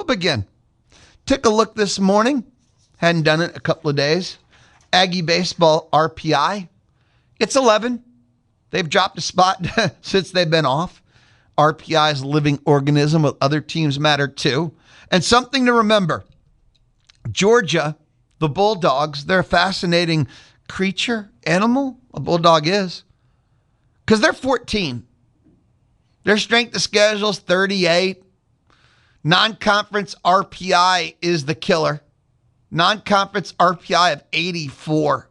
begin. Took a look this morning. Hadn't done it a couple of days. Aggie baseball RPI. It's 11. They've dropped a spot since they've been off. RPI is a living organism with other teams matter too. And something to remember. Georgia, the Bulldogs, they're a fascinating creature, animal. A Bulldog is. Because they're 14. Their strength of schedule is 38. Non-conference RPI is the killer. Non-conference RPI of 84.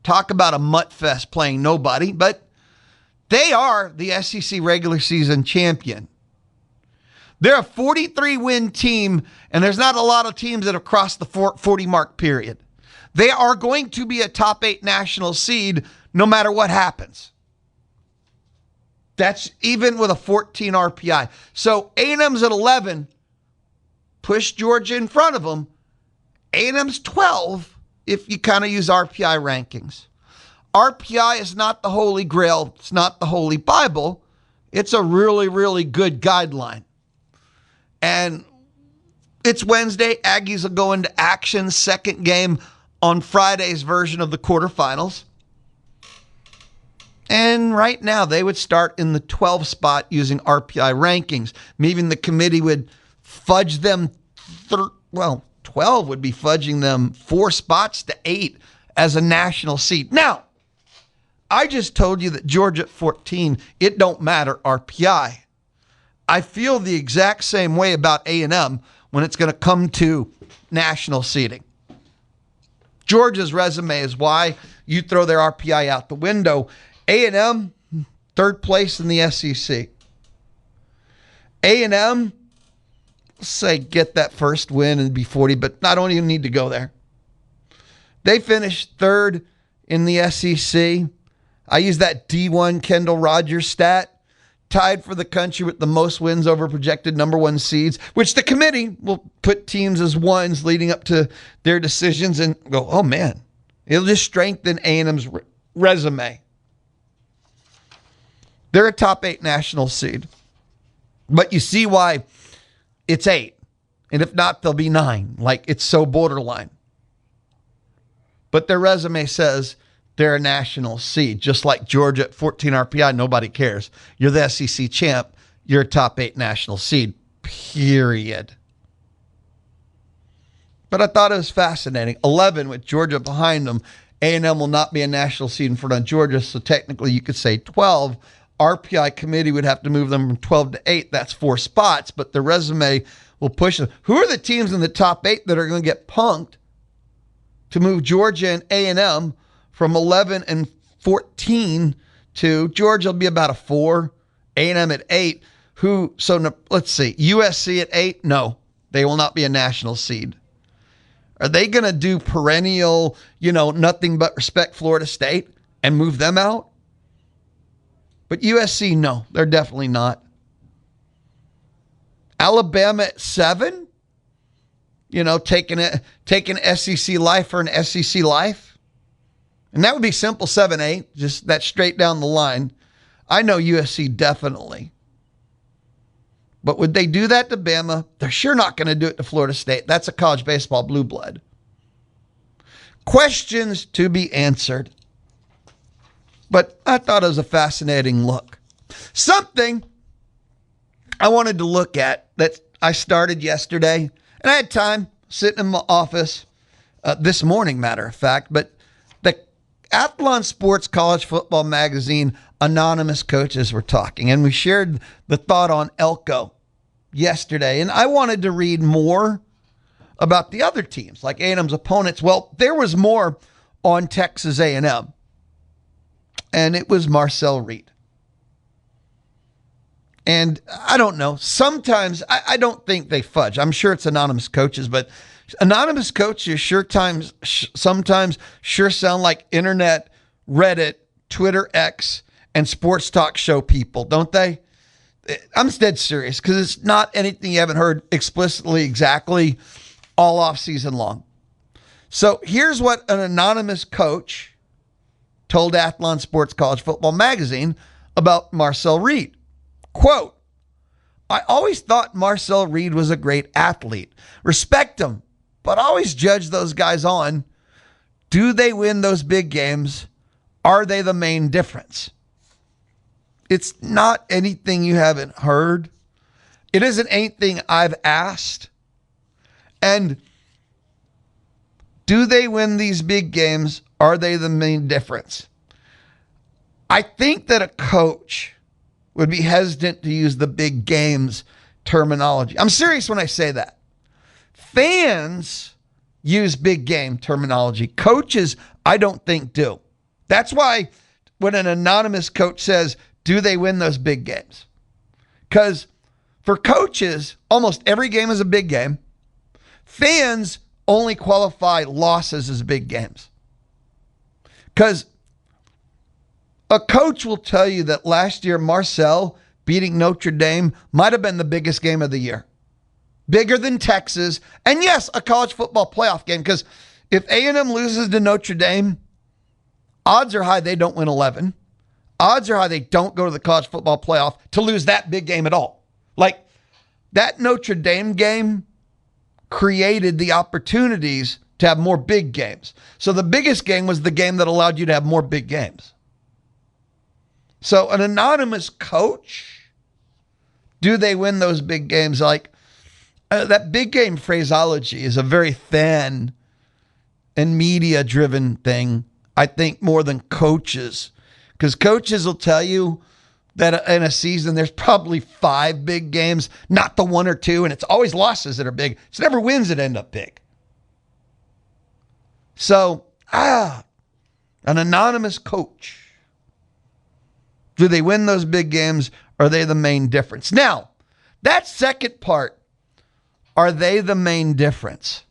Talk about a mutt fest playing nobody, but they are the SEC regular season champion. They're a 43-win team, and there's not a lot of teams that have crossed the 40-mark period. They are going to be a top 8 national seed no matter what happens. That's even with a 14 RPI. So A&M's at 11, push Georgia in front of them. A&M's 12 if you kind of use RPI rankings. RPI is not the holy grail. It's not the holy Bible. It's a really, really good guideline. And it's Wednesday. Aggies will go into action. Second game on Friday's version of the quarterfinals. And right now, they would start in the 12 spot using RPI rankings. Maybe the committee would fudge them, 12 would be fudging them 4 spots to 8 as a national seed. Now, I just told you that Georgia at 14, it don't matter RPI. I feel the exact same way about A&M when it's going to come to national seeding. Georgia's resume is why you throw their RPI out the window. A&M, third place in the SEC. A&M, say get that first win and be 40, but I don't even need to go there. They finished third in the SEC. I use that D1 Kendall Rogers stat. Tied for the country with the most wins over projected number 1 seeds, which the committee will put teams as ones leading up to their decisions and go, oh man, it'll just strengthen A&M's resume. They're a top 8 national seed. But you see why it's 8. And if not, they'll be 9. Like, it's so borderline. But their resume says they're a national seed. Just like Georgia at 14 RPI, nobody cares. You're the SEC champ. You're a top 8 national seed, period. But I thought it was fascinating. 11 with Georgia behind them. A&M will not be a national seed in front of Georgia, so technically you could say 12. RPI committee would have to move them from 12 to 8. That's 4 spots, but the resume will push them. Who are the teams in the top 8 that are going to get punked to move Georgia and A&M from 11 and 14 to Georgia will be about a 4, A&M at 8. Let's see, USC at 8? No, they will not be a national seed. Are they going to do perennial, nothing but respect Florida State and move them out? But USC, no, they're definitely not. Alabama at 7? Taking SEC life for an SEC life? And that would be simple 7-8, just that straight down the line. I know USC definitely. But would they do that to Bama? They're sure not going to do it to Florida State. That's a college baseball blue blood. Questions to be answered. But I thought it was a fascinating look. Something I wanted to look at that I started yesterday, and I had time sitting in my office this morning, matter of fact, but the Athlon Sports College Football Magazine anonymous coaches were talking, and we shared the thought on Elko yesterday, and I wanted to read more about the other teams, like A&M's opponents. Well, there was more on Texas A&M, and it was Marcel Reed. And I don't know, sometimes I don't think they fudge. I'm sure it's anonymous coaches, but anonymous coaches sometimes sure sound like internet, Reddit, Twitter X, and sports talk show people, don't they? I'm dead serious because it's not anything you haven't heard explicitly exactly all off season long. So here's what an anonymous coach told Athlon Sports College Football Magazine about Marcel Reed. Quote, I always thought Marcel Reed was a great athlete. Respect him, but always judge those guys on, do they win those big games? Are they the main difference? It's not anything you haven't heard. It isn't anything I've asked. And do they win these big games? Are they the main difference? I think that a coach would be hesitant to use the big games terminology. I'm serious when I say that. Fans use big game terminology. Coaches, I don't think do. That's why when an anonymous coach says, do they win those big games? Because for coaches, almost every game is a big game. Fans only qualify losses as big games. Because a coach will tell you that last year, Marcel beating Notre Dame might have been the biggest game of the year. Bigger than Texas. And yes, a college football playoff game. Because if A&M loses to Notre Dame, odds are high they don't win 11. Odds are high they don't go to the college football playoff to lose that big game at all. Like, that Notre Dame game created the opportunities to have more big games. So the biggest game was the game that allowed you to have more big games. So an anonymous coach, do they win those big games? Like, that big game phraseology is a very thin and media-driven thing, I think, more than coaches. Because coaches will tell you that in a season, there's probably 5 big games, not the 1 or 2, and it's always losses that are big. It's never wins that end up big. So, an anonymous coach. Do they win those big games? Are they the main difference? Now, that second part, are they the main difference?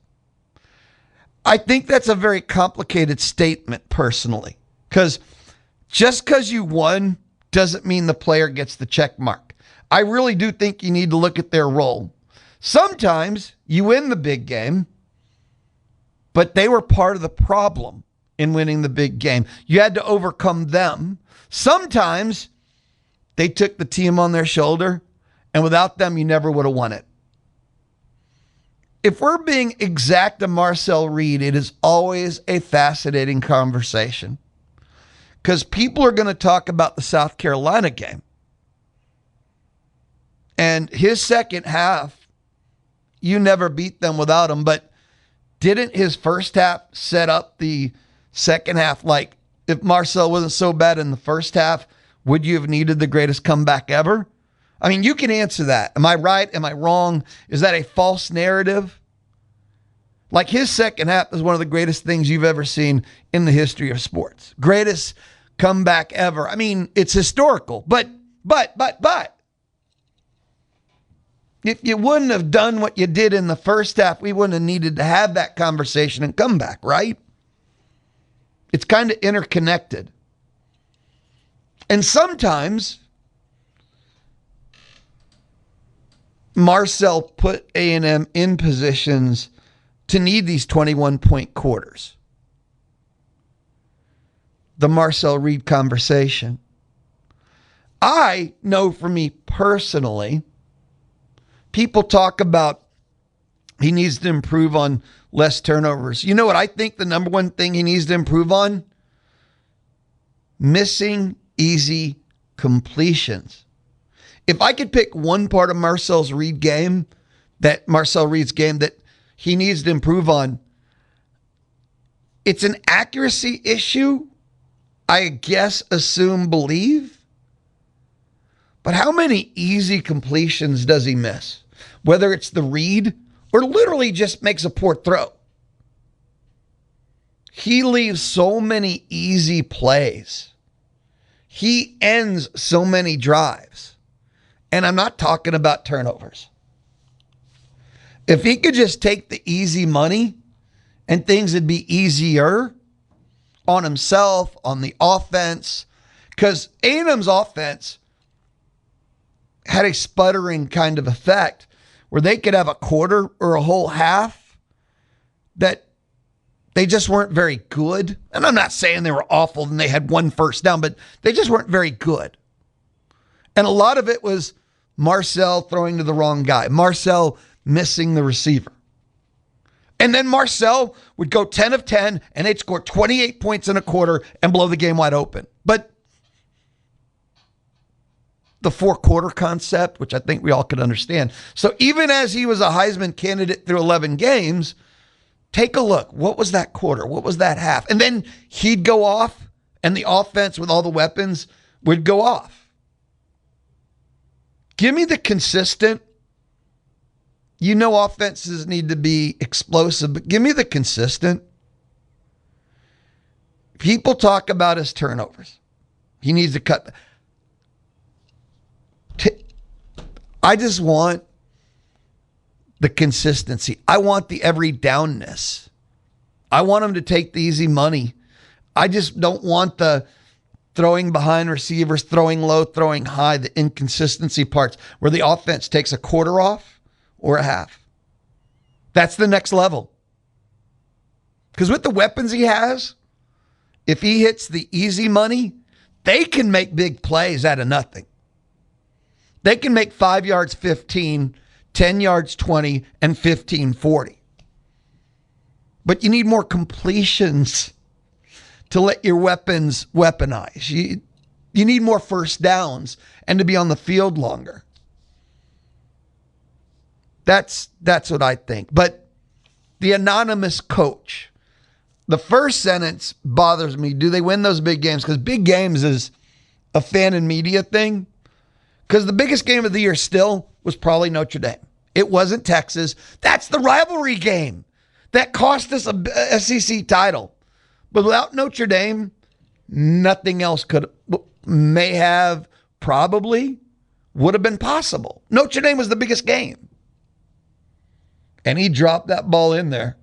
I think that's a very complicated statement personally, because just because you won doesn't mean the player gets the check mark. I really do think you need to look at their role. Sometimes you win the big game, but they were part of the problem in winning the big game. You had to overcome them. Sometimes they took the team on their shoulder, and without them, you never would have won it. If we're being exact to Marcel Reed, it is always a fascinating conversation because people are going to talk about the South Carolina game. And his second half, you never beat them without him, but didn't his first half set up the second half? Like, if Marcel wasn't so bad in the first half, would you have needed the greatest comeback ever? I mean, you can answer that. Am I right? Am I wrong? Is that a false narrative? Like, his second half is one of the greatest things you've ever seen in the history of sports. Greatest comeback ever. I mean, it's historical, but. If you wouldn't have done what you did in the first half, we wouldn't have needed to have that conversation and comeback, right? It's kind of interconnected. And sometimes Marcel put A&M in positions to need these 21-point quarters. The Marcel Reed conversation. I know for me personally, people talk about he needs to improve on less turnovers. You know what I think the number one thing he needs to improve on? Missing easy completions. If I could pick one part of Marcel Reed's game that he needs to improve on, it's an accuracy issue, I guess, assume, believe. But how many easy completions does he miss? Whether it's the read or literally just makes a poor throw. He leaves so many easy plays. He ends so many drives. And I'm not talking about turnovers. If he could just take the easy money and things would be easier on himself, on the offense, because A&M's offense had a sputtering kind of effect where they could have a quarter or a whole half that they just weren't very good. And I'm not saying they were awful and they had one first down, but they just weren't very good. And a lot of it was Marcel throwing to the wrong guy, Marcel missing the receiver. And then Marcel would go 10 of 10 and they'd score 28 points in a quarter and blow the game wide open. But the 4-quarter concept, which I think we all could understand. So even as he was a Heisman candidate through 11 games, take a look. What was that quarter? What was that half? And then he'd go off and the offense with all the weapons would go off. Give me the consistent. You know offenses need to be explosive, but give me the consistent. People talk about his turnovers. He needs to cut. I just want the consistency. I want the every downness. I want him to take the easy money. I just don't want the throwing behind receivers, throwing low, throwing high, the inconsistency parts where the offense takes a quarter off or a half. That's the next level. Because with the weapons he has, if he hits the easy money, they can make big plays out of nothing. They can make 5 yards 15, 10 yards 20, and 15 40. But you need more completions to let your weapons weaponize. You need more first downs and to be on the field longer. That's what I think. But the anonymous coach, the first sentence bothers me. Do they win those big games? Because big games is a fan and media thing. Because the biggest game of the year still was probably Notre Dame. It wasn't Texas. That's the rivalry game that cost us a SEC title. But without Notre Dame, nothing else may have, probably, would have been possible. Notre Dame was the biggest game. And he dropped that ball in there.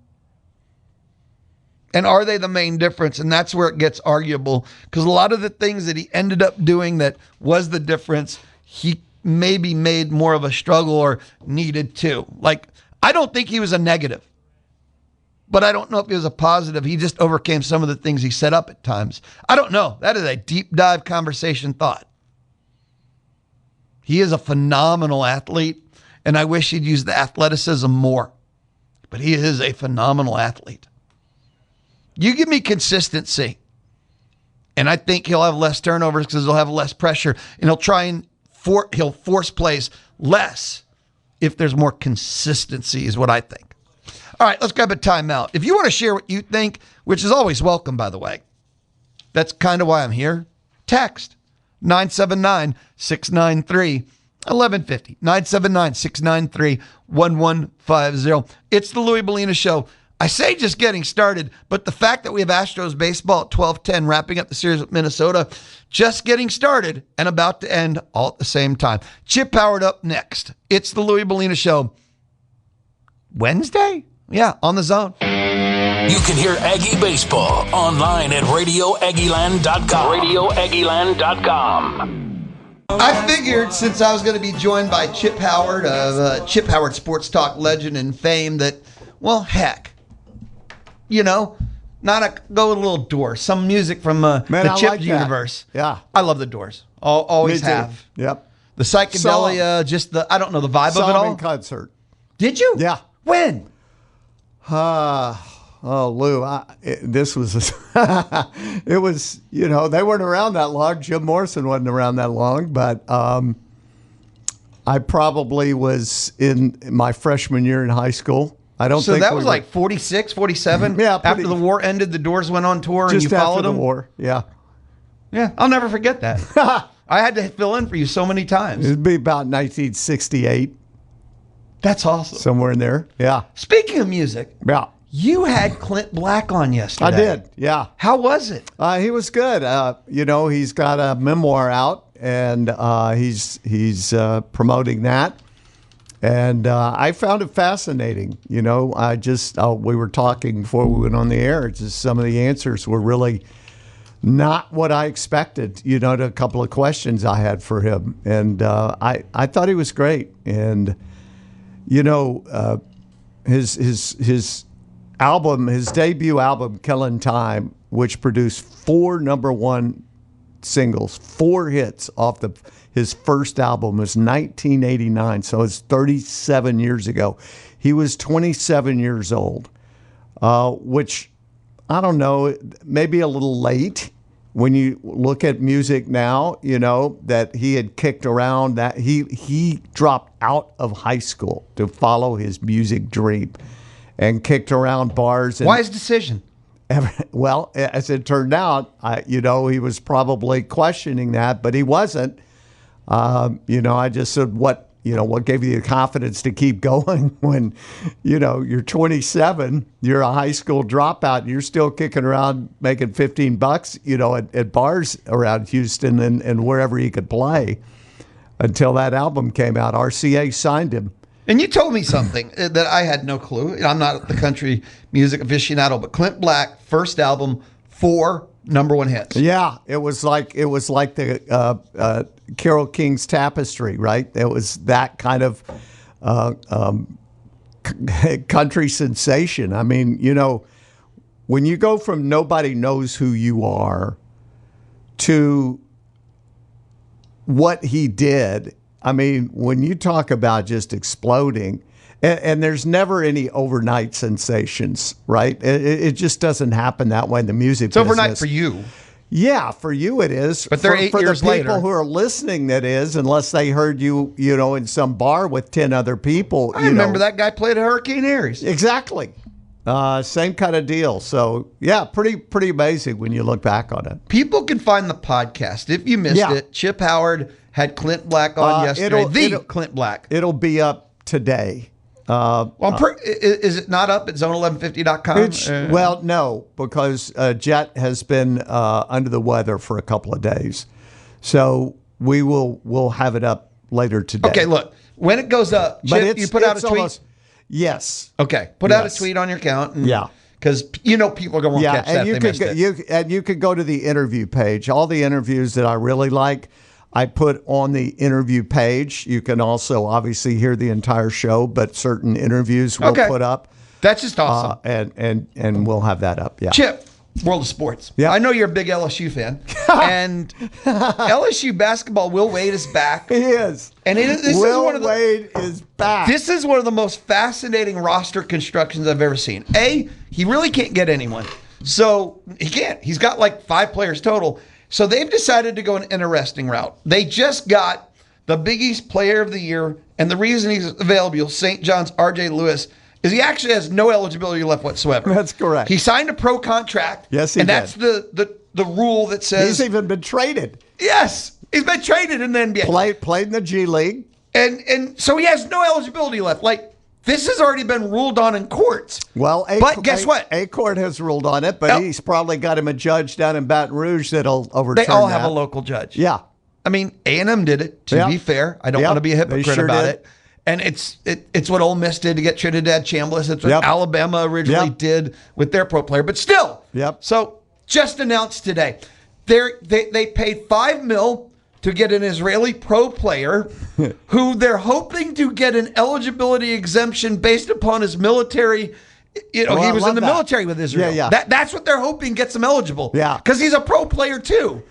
And are they the main difference? And that's where it gets arguable. Because a lot of the things that he ended up doing that was the difference, he maybe made more of a struggle or needed to. Like, I don't think he was a negative. But I don't know if he was a positive. He just overcame some of the things he set up at times. I don't know. That is a deep dive conversation thought. He is a phenomenal athlete, and I wish he'd use the athleticism more. But he is a phenomenal athlete. You give me consistency, and I think he'll have less turnovers because he'll have less pressure, and he'll try and he'll force plays less if there's more consistency is what I think. All right, let's grab a timeout. If you want to share what you think, which is always welcome, by the way, that's kind of why I'm here. Text 979-693-1150. 979-693-1150. It's the Louie Bellina Show. I say just getting started, but the fact that we have Astros baseball at 12:10 wrapping up the series with Minnesota, just getting started and about to end all at the same time. Chip Howard up next. It's the Louie Bellina Show. Wednesday? Yeah, on the Zone. You can hear Aggie baseball online at RadioAggieland.com. RadioAggieland.com. I figured since I was going to be joined by Chip Howard of Chip Howard Sports Talk legend and fame that, well, heck, you know, go with a little Doors, some music from the Chip like universe. That. Yeah. I love the Doors. Always have. Yep. The psychedelia, just the, I don't know, the vibe of it all. In concert. Did you? Yeah. When? Lou, this was, it was, you know, they weren't around that long. Jim Morrison wasn't around that long, but I probably was in my freshman year in high school. I don't think that was like 46, 47? Yeah. After the war ended, the Doors went on tour and you followed them? Just after the war, yeah. Yeah, I'll never forget that. I had to fill in for you so many times. It'd be about 1968. That's awesome. Somewhere in there, yeah. Speaking of music, yeah, you had Clint Back on yesterday. I did, yeah. How was it? He was good. You know, he's got a memoir out, and he's promoting that. And I found it fascinating. You know, we were talking before we went on the air. Just some of the answers were really not what I expected, you know, to a couple of questions I had for him. And I thought he was great. And, you know, his album, his debut album, Killin' Time, which produced 4 number one singles, 4 hits off his first album was 1989, so it's 37 years ago. He was 27 years old, which, I don't know, maybe a little late when you look at music now, that he had kicked around, that he dropped out of high school to follow his music dream and kicked around bars. Wise decision. Well, as it turned out, he was probably questioning that, but he wasn't. I just said, what gave you the confidence to keep going when, you're 27, you're a high school dropout, and you're still kicking around making $15, at bars around Houston and wherever he could play until that album came out. RCA signed him. And you told me something that I had no clue. I'm not the country music aficionado, but Clint Back, first album, 4 number 1 hits. Yeah, it was like the Carole King's Tapestry, right? It was that kind of country sensation. I mean, when you go from nobody knows who you are to what he did, I mean, when you talk about just exploding, and there's never any overnight sensations, right? It just doesn't happen that way in the music business. It's overnight for you. Yeah, for you it is. But they're 8 years for the later. people who are listening, that is, unless they heard you, in some bar with 10 other people. I remember that guy played at Hurricane Aries. Exactly. Same kind of deal. So, yeah, pretty amazing when you look back on it. People can find the podcast. If you missed it, Chip Howard had Clint Black on yesterday. Clint Black. It'll be up today. Is it not up at zone1150.com? Well, no, because Jet has been under the weather for a couple of days. So we'll have it up later today. Okay, look, when it goes up, Chip, you put out a tweet? Almost, yes. Okay, put out a tweet on your account. Because people are going to catch that if they missed it. And you could go to the interview page. All the interviews that I really like, I put on the interview page. You can also obviously hear the entire show, but certain interviews we'll put up. That's just awesome. And we'll have that up. Yeah. Chip, World of Sports. Yeah. I know you're a big LSU fan. And LSU basketball, Will Wade is back. He is. And Will Wade is back. This is one of the most fascinating roster constructions I've ever seen. He really can't get anyone. So he can't. He's got like 5 players total. So they've decided to go an interesting route. They just got the Big East Player of the Year, and the reason he's available, St. John's R.J. Lewis, is he actually has no eligibility left whatsoever. That's correct. He signed a pro contract. Yes, he did. And that's the rule that says... He's even been traded. Yes, he's been traded in the NBA. Played in the G League. And so he has no eligibility left. Like, this has already been ruled on in courts. Well, but guess what? A court has ruled on it, but he's probably got him a judge down in Baton Rouge that'll overturn They all that. have a local judge. Yeah. I mean, A&M did it, to be fair. I don't want to be a hypocrite about it. And it's what Ole Miss did to get Trinidad Chambliss. It's what Alabama originally did with their pro player. But still. Yep. So just announced today. They paid $5 million to get an Israeli pro player who they're hoping to get an eligibility exemption based upon his military. He was in the military with Israel. Yeah. That's what they're hoping gets him eligible. Yeah. Because he's a pro player too.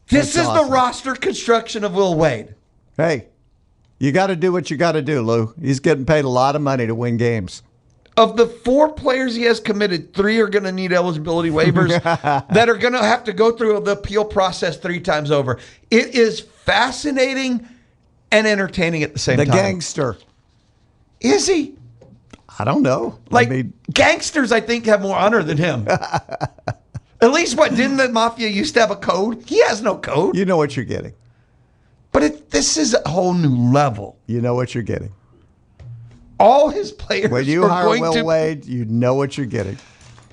This is awesome. The roster construction of Will Wade. Hey, you got to do what you got to do, Lou. He's getting paid a lot of money to win games. Of the 4 players he has committed, 3 are going to need eligibility waivers that are going to have to go through the appeal process 3 times over. It is fascinating and entertaining at the same time. The gangster. Is he? I don't know. Gangsters, I think, have more honor than him. At least, didn't the mafia used to have a code? He has no code. You know what you're getting. But this is a whole new level. You know what you're getting. All his players when you hire Will Wade, you know what you're getting.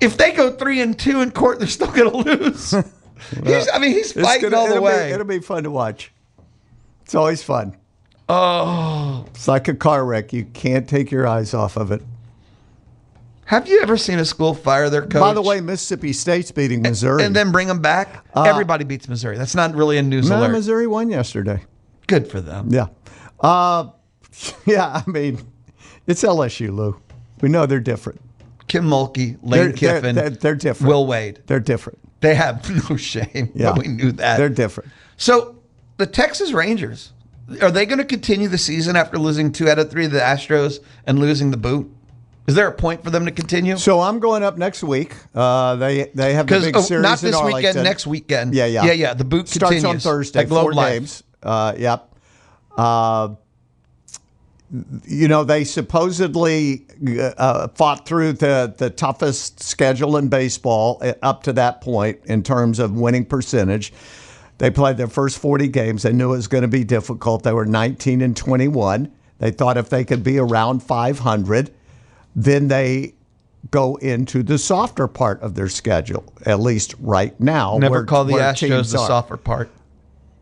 If they go 3-2 in court, they're still going to lose. He's fighting all the way. It'll be fun to watch. It's always fun. Oh. It's like a car wreck. You can't take your eyes off of it. Have you ever seen a school fire their coach? By the way, Mississippi State's beating Missouri. And then bring them back? Everybody beats Missouri. That's not really a news alert. Missouri won yesterday. Good for them. Yeah. I mean, it's LSU, Lou. We know they're different. Kim Mulkey, Lane Kiffin. They're different. Will Wade. They're different. They have no shame. Yeah. But we knew that. They're different. So the Texas Rangers, are they going to continue the season after losing 2 out of 3 to the Astros and losing the boot? Is there a point for them to continue? So I'm going up next week. They have the big series not this in Arlington. weekend, next weekend. Yeah. Yeah. The boot starts continues. on Thursday. At Globe 4 Life. games. Yep. They supposedly fought through the toughest schedule in baseball up to that point in terms of winning percentage. They played their first 40 games. They knew it was going to be difficult. They were 19-21. They thought if they could be around 500, then they go into the softer part of their schedule, at least right now. Never call the where Astros teams the are. softer part.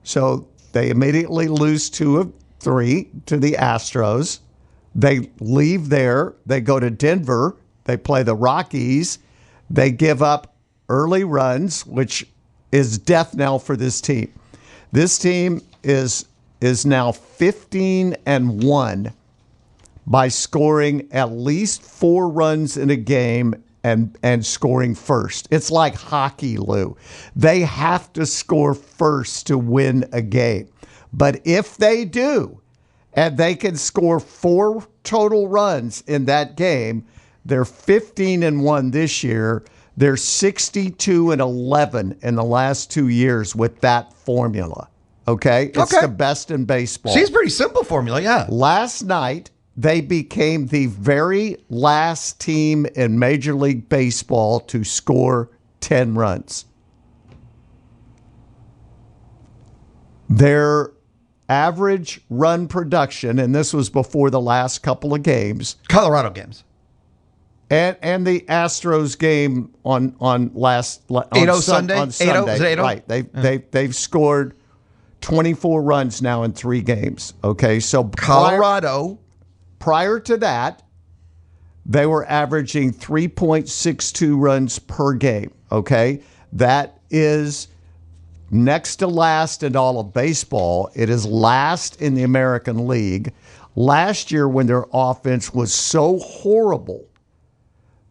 So they immediately lose 2 of 3 to the Astros. They leave there. They go to Denver. They play the Rockies. They give up early runs, which is death knell for this team. This team is now 15-1 by scoring at least 4 runs in a game and scoring first. It's like hockey, Lou. They have to score first to win a game. But if they do, and they can score 4 total runs in that game, they're 15-1 this year. They're 62-11 in the last 2 years with that formula. Okay? It's the best in baseball. Seems pretty simple formula, yeah. Last night, they became the very last team in Major League Baseball to score 10 runs. Their average run production, and this was before the last couple of games, Colorado games. and the Astros game on Sunday? on Sunday. Is it 8-0? Right. They've scored 24 runs now in 3 games. Okay, so Colorado. Prior to that, they were averaging 3.62 runs per game. Okay, that is next to last in all of baseball. It is last in the American League. Last year, when their offense was so horrible,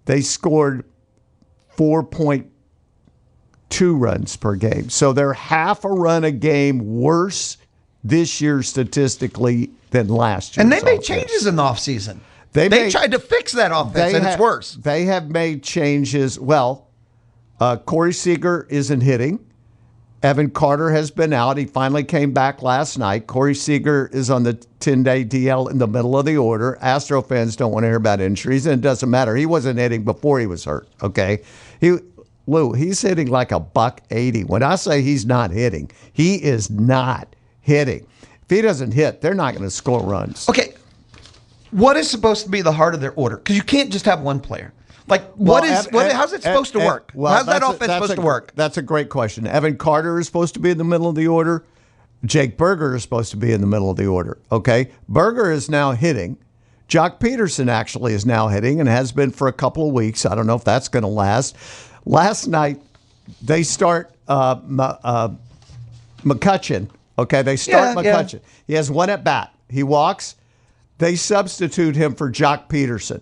they scored 4.2 runs per game. So they're half a run a game worse this year statistically than last year. And they made changes in the offseason. They tried to fix that offense, and it's worse. They have made changes. Well, Corey Seager isn't hitting. Evan Carter has been out. He finally came back last night. Corey Seager is on the 10-day DL in the middle of the order. Astro fans don't want to hear about injuries, and it doesn't matter. He wasn't hitting before he was hurt, okay? Lou, he's hitting like $180. When I say he's not hitting, he is not hitting. If he doesn't hit, they're not going to score runs. Okay, what is supposed to be the heart of their order? Because you can't just have one player. Like, how's it supposed to work? How's that offense supposed to work? That's a great question. Evan Carter is supposed to be in the middle of the order. Jake Berger is supposed to be in the middle of the order. Okay, Berger is now hitting. Jock Peterson actually is now hitting and has been for a couple of weeks. I don't know if that's going to last. Last night, they start McCutchen. Okay, they start McCutchen. Yeah. He has 1 at bat. He walks. They substitute him for Jock Peterson.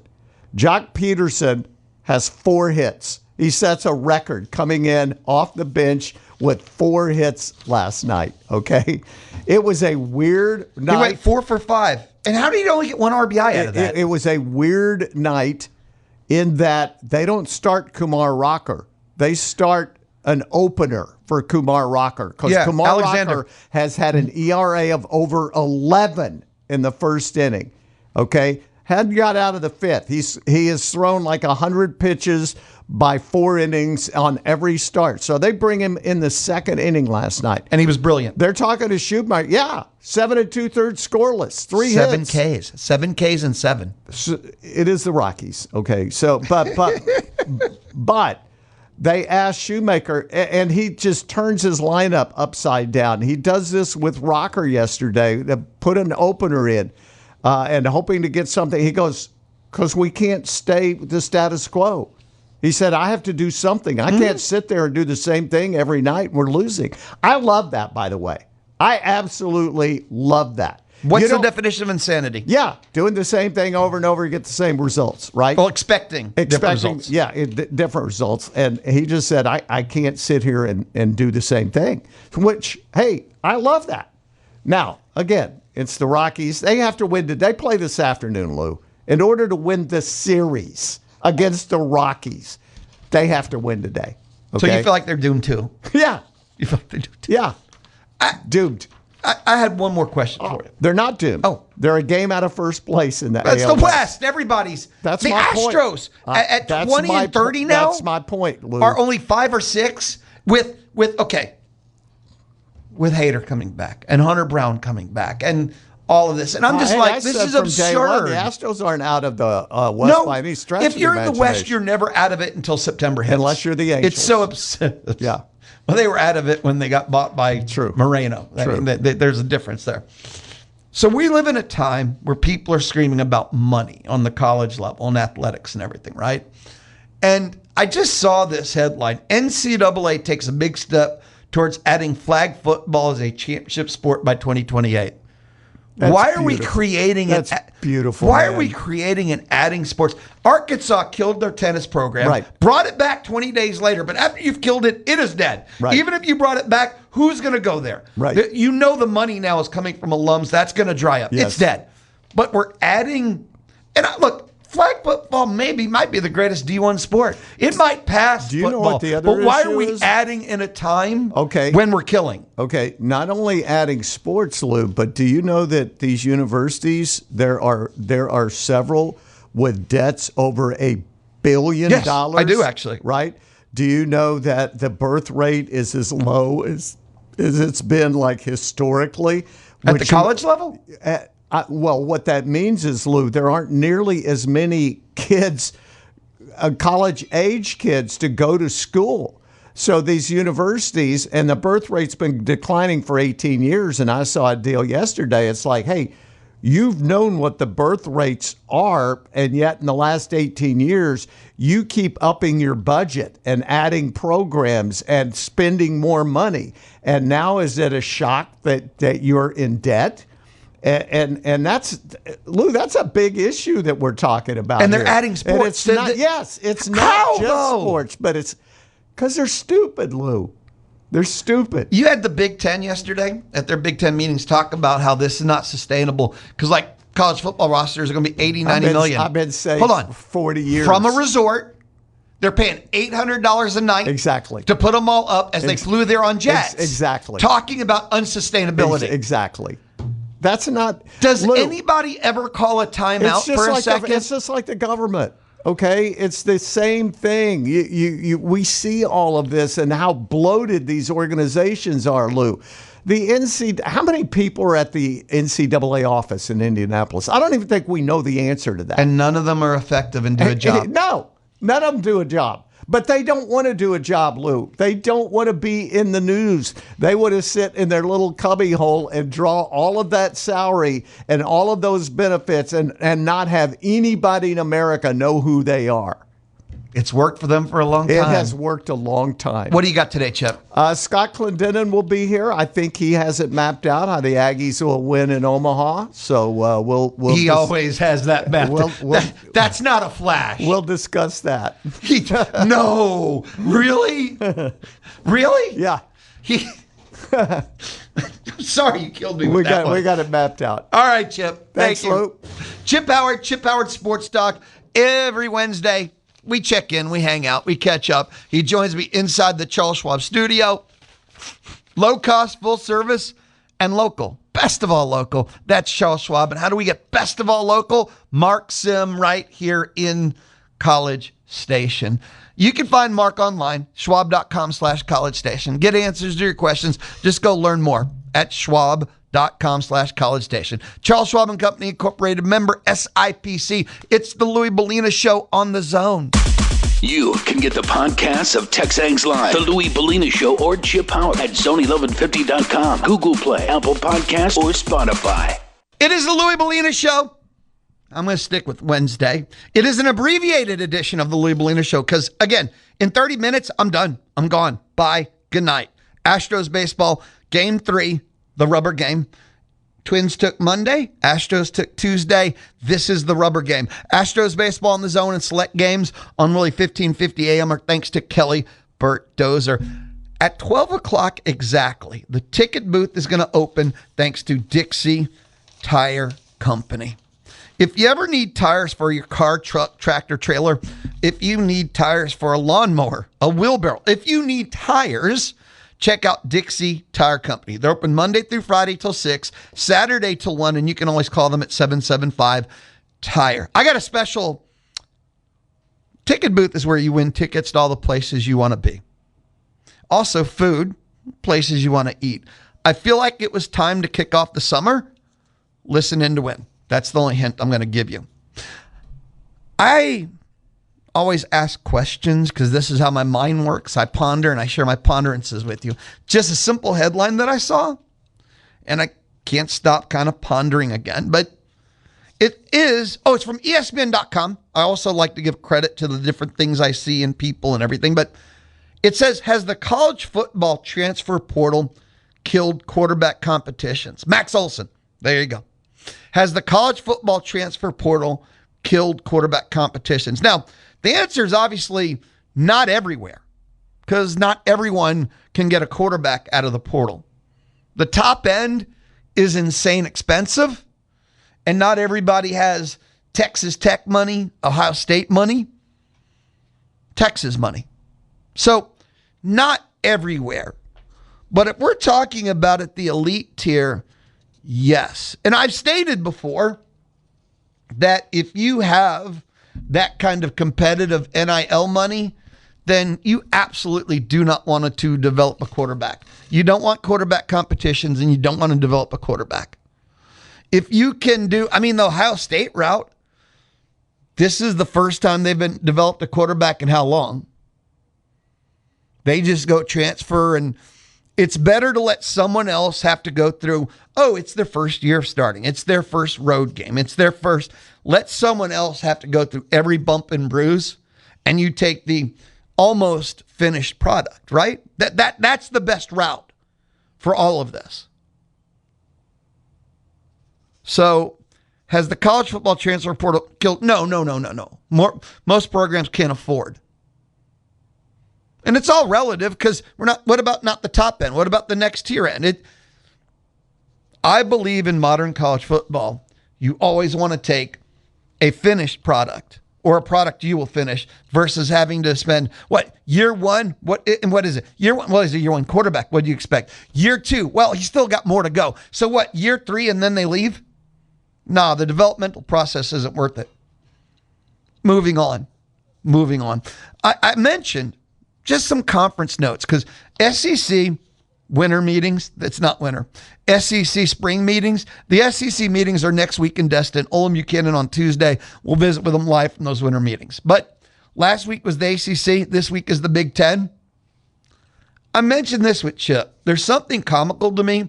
Jock Peterson has 4 hits. He sets a record coming in off the bench with 4 hits last night, okay? It was a weird night. He went 4 for 5. And how did he only get 1 RBI out of that? It was a weird night in that they don't start Kumar Rocker. They start an opener for Kumar Rocker because Kumar Rocker has had an ERA of over 11 in the first inning, okay? Hadn't got out of the 5th. He has thrown like 100 pitches by 4 innings on every start. So they bring him in the 2nd inning last night. And he was brilliant. They're talking to Shoemaker. Yeah, 7 2/3 scoreless, 3 hits. 7 Ks and 7. So it is the Rockies. Okay, so but they asked Shoemaker, and he just turns his lineup upside down. He does this with Rocker yesterday. They put an opener in. And hoping to get something. He goes, because we can't stay with the status quo. He said, I have to do something. I can't sit there and do the same thing every night. We're losing. I love that, by the way. I absolutely love that. What's the definition of insanity? Yeah, doing the same thing over and over, you get the same results, right? Well, expecting different results. Yeah, different results. And he just said, I can't sit here and do the same thing, which, hey, I love that. Now, again, it's the Rockies. They have to win. They play this afternoon, Lou. In order to win the series against the Rockies, they have to win today. Okay? So you feel like they're doomed too? Yeah. You feel like they're doomed too? Yeah. Doomed. I had one more question for you. They're not doomed. Oh. They're a game out of first place in the That's AL the West. Everybody's. That's the my point. Astros at 20 and 30 now. That's my point, Lou. Are only 5 or 6 with Hader coming back and Hunter Brown coming back and all of this. And I'm just this is absurd. The Astros aren't out of the West by any stretch. If you're in the West, you're never out of it until September hits. Unless you're the Angels. It's so absurd. Yeah. Well, they were out of it when they got bought by Moreno. True. I mean, there's a difference there. So we live in a time where people are screaming about money on the college level and athletics and everything, right? And I just saw this headline. NCAA takes a big step towards adding flag football as a championship sport by 2028. Why are we creating That's beautiful. Why are we creating and adding sports? Arkansas killed their tennis program, brought it back 20 days later, but after you've killed it, it is dead. Right. Even if you brought it back, who's going to go there? Right. You know the money now is coming from alums. That's going to dry up. Yes. It's dead. But we're adding, and look, flag football might be the greatest D1 sport. It might pass Do you football. know what the other but why issue are we is? adding in a time Okay. when we're killing? Okay, not only adding sports, Lou, but do you know that these universities, there are several with debts over $1 billion? Yes, I do actually. Right? Do you know that the birth rate is as low as it's been like historically? At the college level? Well, what that means is, Lou, there aren't nearly as many kids, college-age kids, to go to school. So these universities, and the birth rate's been declining for 18 years, and I saw a deal yesterday. It's like, hey, you've known what the birth rates are, and yet in the last 18 years, you keep upping your budget and adding programs and spending more money. And now is it a shock that you're in debt? And that's, Lou, that's a big issue that we're talking about. And they're here. adding sports. And it's not just sports, but it's because they're stupid, Lou. They're stupid. You had the Big Ten yesterday at their Big Ten meetings talk about how this is not sustainable because, like, college football rosters are going to be 80, 90 million. I've been saying Hold on. for 40 years. From a resort, they're paying $800 a night Exactly. to put them all up as they flew there on jets. Exactly. Talking about unsustainability. Exactly. That's not. Does Lou, anybody ever call a timeout for a second? It's just like the government. Okay, it's the same thing. We see all of this and how bloated these organizations are, Lou. How many people are at the NCAA office in Indianapolis? I don't even think we know the answer to that. And none of them are effective and do a job. No, none of them do a job. But they don't want to do a job, Lou. They don't want to be in the news. They want to sit in their little cubby hole and draw all of that salary and all of those benefits and not have anybody in America know who they are. It's worked for them for a long time. It has worked a long time. What do you got today, Chip? Scott Clendenin will be here. I think he has it mapped out how the Aggies will win in Omaha. So we'll he always has that mapped. That's not a flash. We'll discuss that. No, really, really? Yeah. Sorry, you killed me. We got it mapped out. All right, Chip. Thanks, Thank you. Lou. Chip Howard Sports Talk every Wednesday. We check in, we hang out, we catch up. He joins me inside the Charles Schwab studio. Low cost, full service, and local. Best of all local. That's Charles Schwab. And how do we get best of all local? Mark Sim right here in College Station. You can find Mark online, schwab.com/College Station. Get answers to your questions. Just go learn more at schwab.com/College Station. Charles Schwab and Company Incorporated, member SIPC. It's the Louie Bellina Show on the Zone. You can get the podcasts of Texans Live, the Louie Bellina Show, or Chip Howard at zone1150.com, Google Play, Apple Podcasts, or Spotify. It is the Louie Bellina Show. I'm going to stick with Wednesday. It is an abbreviated edition of the Louie Bellina Show because, again, in 30 minutes, I'm done. I'm gone. Bye. Good night. Astros baseball, Game 3, the rubber game. Twins took Monday. Astros took Tuesday. This is the rubber game. Astros baseball on the Zone and select games on really 1550 a.m. Our thanks to Kelly Burt Dozer. At 12 o'clock exactly, the ticket booth is going to open thanks to Dixie Tire Company. If you ever need tires for your car, truck, tractor, trailer, if you need tires for a lawnmower, a wheelbarrow, if you need tires, check out Dixie Tire Company. They're open Monday through Friday till 6, Saturday till 1, and you can always call them at 775-TIRE. I got a special ticket booth is where you win tickets to all the places you want to be. Also food, places you want to eat. I feel like it was time to kick off the summer. Listen in to win. That's the only hint I'm going to give you. I always ask questions because this is how my mind works. I ponder and I share my ponderances with you. Just a simple headline that I saw, and I can't stop kind of pondering again. But it is, it's from ESPN.com. I also like to give credit to the different things I see in people and everything. But it says, has the college football transfer portal killed quarterback competitions? Max Olson. There you go. Has the college football transfer portal killed quarterback competitions? Now, the answer is obviously not everywhere, because not everyone can get a quarterback out of the portal. The top end is insane expensive, and not everybody has Texas Tech money, Ohio State money, Texas money. So not everywhere. But if we're talking about at the elite tier, yes. And I've stated before that if you have that kind of competitive NIL money, then you absolutely do not want to develop a quarterback. You don't want quarterback competitions, and you don't want to develop a quarterback. If you can do, the Ohio State route, this is the first time they've been developed a quarterback in how long? They just go transfer, and it's better to let someone else have to go through, it's their first year of starting. It's their first road game. It's their first. Let someone else have to go through every bump and bruise, and you take the almost finished product, right? That's the best route for all of this. So has the college football transfer portal killed? No. Most programs can't afford. And it's all relative because what about not the top end? What about the next tier end? I believe in modern college football, you always want to take a finished product or a product you will finish versus having to spend year one? What is it? Year one, what is it? Year one quarterback. What do you expect? Year two, well, he's still got more to go. So what, year three and then they leave? No, the developmental process isn't worth it. Moving on. I mentioned just some conference notes because SEC winter meetings, that's not winter. SEC spring meetings. The SEC meetings are next week in Destin. Olin Buchanan on Tuesday. We'll visit with them live from those winter meetings. But last week was the ACC. This week is the Big Ten. I mentioned this with Chip. There's something comical to me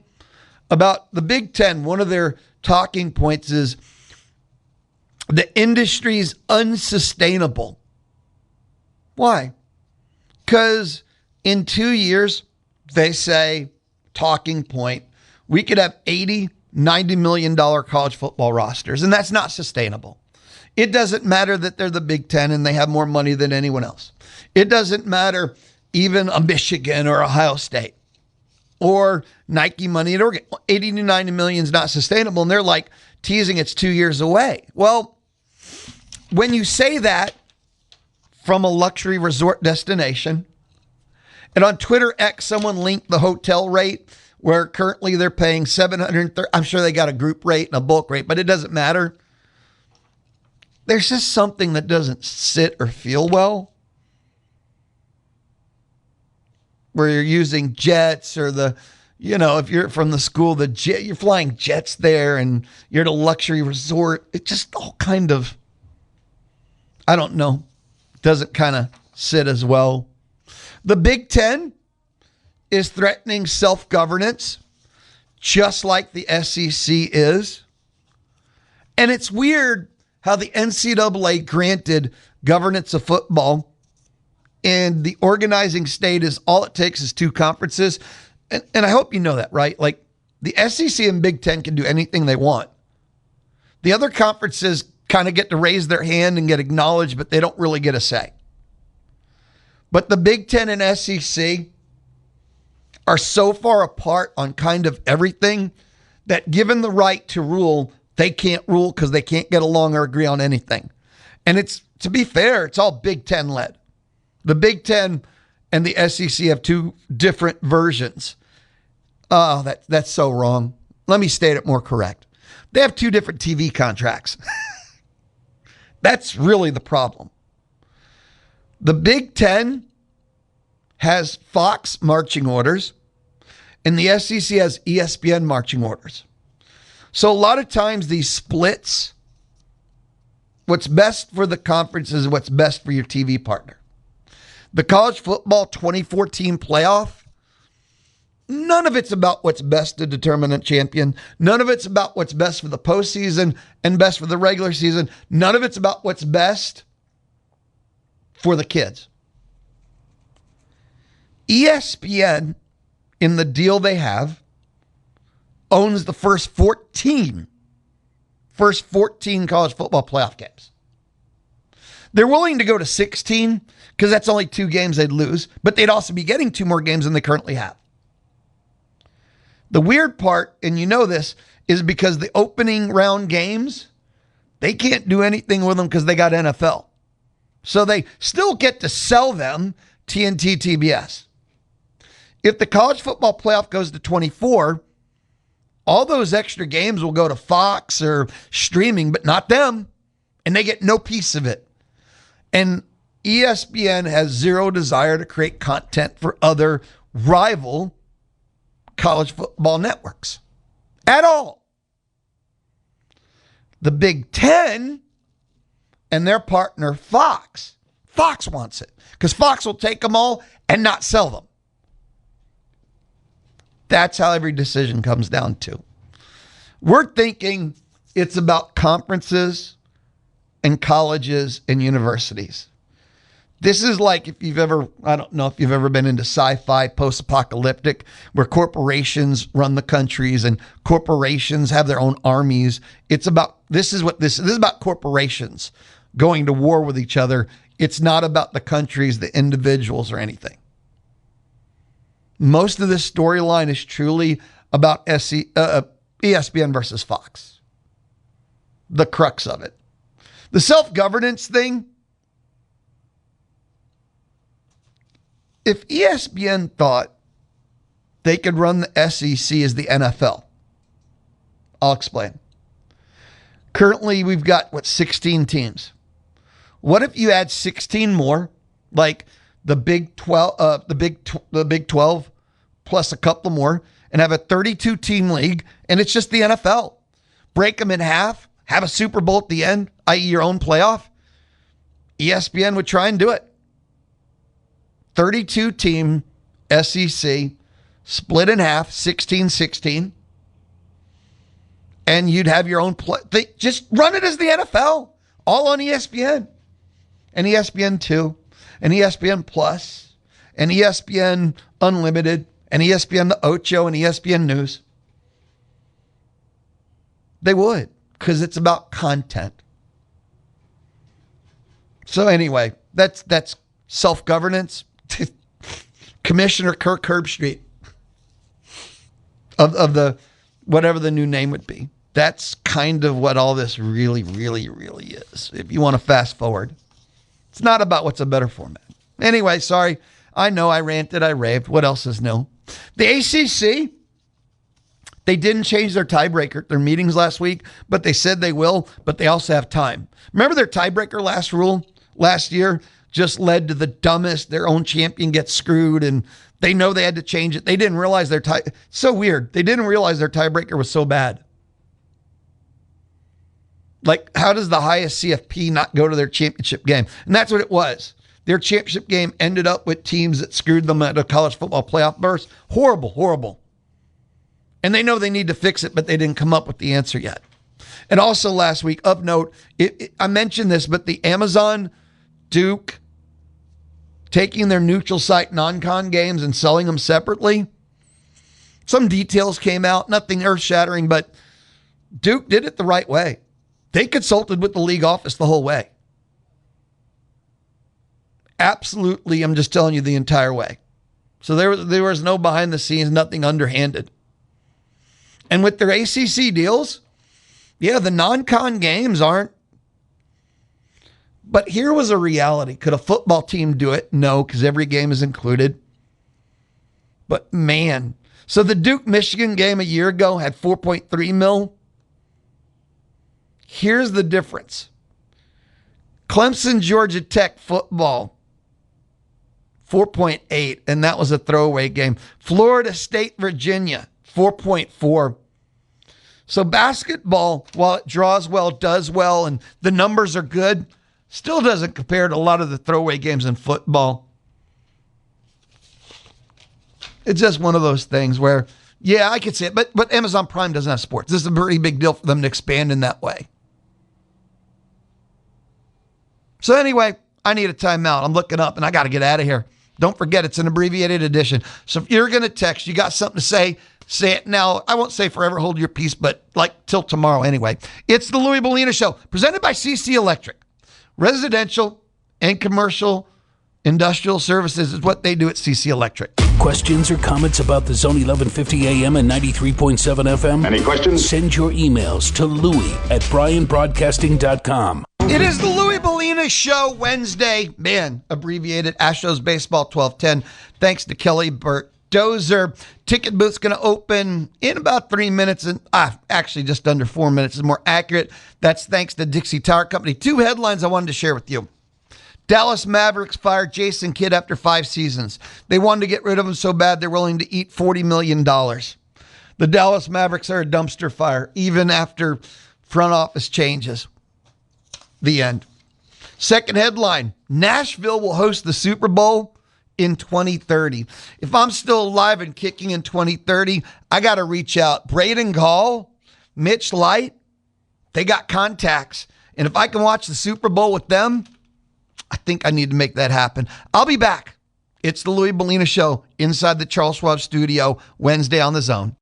about the Big Ten. One of their talking points is the industry's unsustainable. Why? Because in 2 years, they say, talking point, we could have $80, $90 million college football rosters, and that's not sustainable. It doesn't matter that they're the Big Ten and they have more money than anyone else. It doesn't matter even a Michigan or Ohio State or Nike money at Oregon. 80 to 90 million is not sustainable, and they're like teasing it's 2 years away. Well, when you say that from a luxury resort destination, and on Twitter X, someone linked the hotel rate where currently they're paying $730. I'm sure they got a group rate and a bulk rate, but it doesn't matter. There's just something that doesn't sit or feel well. Where you're using jets or if you're from the school, you're flying jets there and you're at a luxury resort. It just all kind of, I don't know, doesn't kind of sit as well. The Big Ten is threatening self-governance, just like the SEC is. And it's weird how the NCAA granted governance of football, and the organizing state is all it takes is two conferences. And I hope you know that, right? Like, The SEC and Big Ten can do anything they want. The other conferences kind of get to raise their hand and get acknowledged, but they don't really get a say. But the Big Ten and SEC are so far apart on kind of everything that given the right to rule, they can't rule because they can't get along or agree on anything. And it's, to be fair, it's all Big Ten led. The Big Ten and the SEC have two different versions. Oh, that's so wrong. Let me state it more correct. They have two different TV contracts. That's really the problem. The Big Ten has Fox marching orders, and the SEC has ESPN marching orders. So a lot of times these splits, what's best for the conference is what's best for your TV partner. The college football 2014 playoff, none of it's about what's best to determine a champion. None of it's about what's best for the postseason and best for the regular season. None of it's about what's best for the kids. ESPN, in the deal they have, owns the first 14 college football playoff games. They're willing to go to 16 because that's only 2 games they'd lose, but they'd also be getting 2 more games than they currently have. The weird part, and you know this, is because the opening round games, they can't do anything with them because they got NFL. So they still get to sell them TNT, TBS. If the college football playoff goes to 24, all those extra games will go to Fox or streaming, but not them. And they get no piece of it. And ESPN has zero desire to create content for other rival college football networks at all. The Big Ten and their partner Fox wants it because Fox will take them all and not sell them. That's how every decision comes down to. We're thinking it's about conferences and colleges and universities. This is like if you've ever, I don't know if you've ever been into sci-fi, post-apocalyptic, where corporations run the countries and corporations have their own armies. This is about corporations going to war with each other. It's not about the countries, the individuals, or anything. Most of this storyline is truly about ESPN versus Fox. The crux of it. The self-governance thing, if ESPN thought they could run the SEC as the NFL, I'll explain. Currently, we've got, 16 teams. What if you add 16 more, like the Big 12, the Big 12 plus a couple more, and have a 32-team league, and it's just the NFL. Break them in half, have a Super Bowl at the end, i.e. your own playoff. ESPN would try and do it. 32-team SEC, split in half, 16-16, and you'd have your own play. Just run it as the NFL, all on ESPN, and ESPN2, and ESPN Plus, and ESPN Unlimited, and ESPN The Ocho, and ESPN News. They would, because it's about content. So anyway, that's self-governance. Commissioner Kirk Herbstreit of the whatever the new name would be. That's kind of what all this really, really, really is. If you want to fast forward, it's not about what's a better format. Anyway, sorry. I know I ranted, I raved. What else is new? The ACC, they didn't change their tiebreaker, their meetings last week, but they said they will, but they also have time. Remember their tiebreaker last year just led to the dumbest, their own champion gets screwed, and they know they had to change it. They didn't realize so weird. They didn't realize their tiebreaker was so bad. Like, how does the highest CFP not go to their championship game? And that's what it was. Their championship game ended up with teams that screwed them at a college football playoff berth. Horrible, horrible. And they know they need to fix it, but they didn't come up with the answer yet. And also last week, of note, I mentioned this, but the Amazon Duke taking their neutral site non-con games and selling them separately, Some details came out, nothing earth-shattering, but Duke did it the right way. They consulted with the league office the whole way. Absolutely, I'm just telling you, the entire way. So there was no behind the scenes, nothing underhanded. And with their ACC deals, yeah, the non-con games aren't. But here was a reality. Could a football team do it? No, because every game is included. But man, so the Duke-Michigan game a year ago had 4.3 mil. Here's the difference. Clemson-Georgia Tech football, 4.8, and that was a throwaway game. Florida State-Virginia, 4.4. So basketball, while it draws well, does well, and the numbers are good, still doesn't compare to a lot of the throwaway games in football. It's just one of those things where, yeah, I could see it, but Amazon Prime doesn't have sports. This is a pretty big deal for them to expand in that way. So anyway, I need a timeout. I'm looking up, and I got to get out of here. Don't forget, it's an abbreviated edition. So if you're going to text, you got something to say it now. I won't say forever hold your peace, but like till tomorrow anyway. It's the Louie Bellina Show, presented by CC Electric. Residential and commercial industrial services is what they do at CC Electric. Questions or comments about the Zone 1150 AM and 93.7 FM? Any questions? Send your emails to louie@bryanbroadcasting.com. It is the Louie Bellina Show Wednesday. Man, abbreviated Astros Baseball 1210. Thanks to Kelly Burt Dozer. Ticket booth's going to open in about 3 minutes. And actually just under 4 minutes is more accurate. That's thanks to Dixie Tire Company. 2 headlines I wanted to share with you. Dallas Mavericks fired Jason Kidd after 5 seasons. They wanted to get rid of him so bad they're willing to eat $40 million. The Dallas Mavericks are a dumpster fire, even after front office changes. The end. Second headline, Nashville will host the Super Bowl in 2030. If I'm still alive and kicking in 2030, I got to reach out. Braden Gall, Mitch Light, they got contacts. And if I can watch the Super Bowl with them, I think I need to make that happen. I'll be back. It's the Louie Bellina Show inside the Charles Schwab studio Wednesday on the Zone.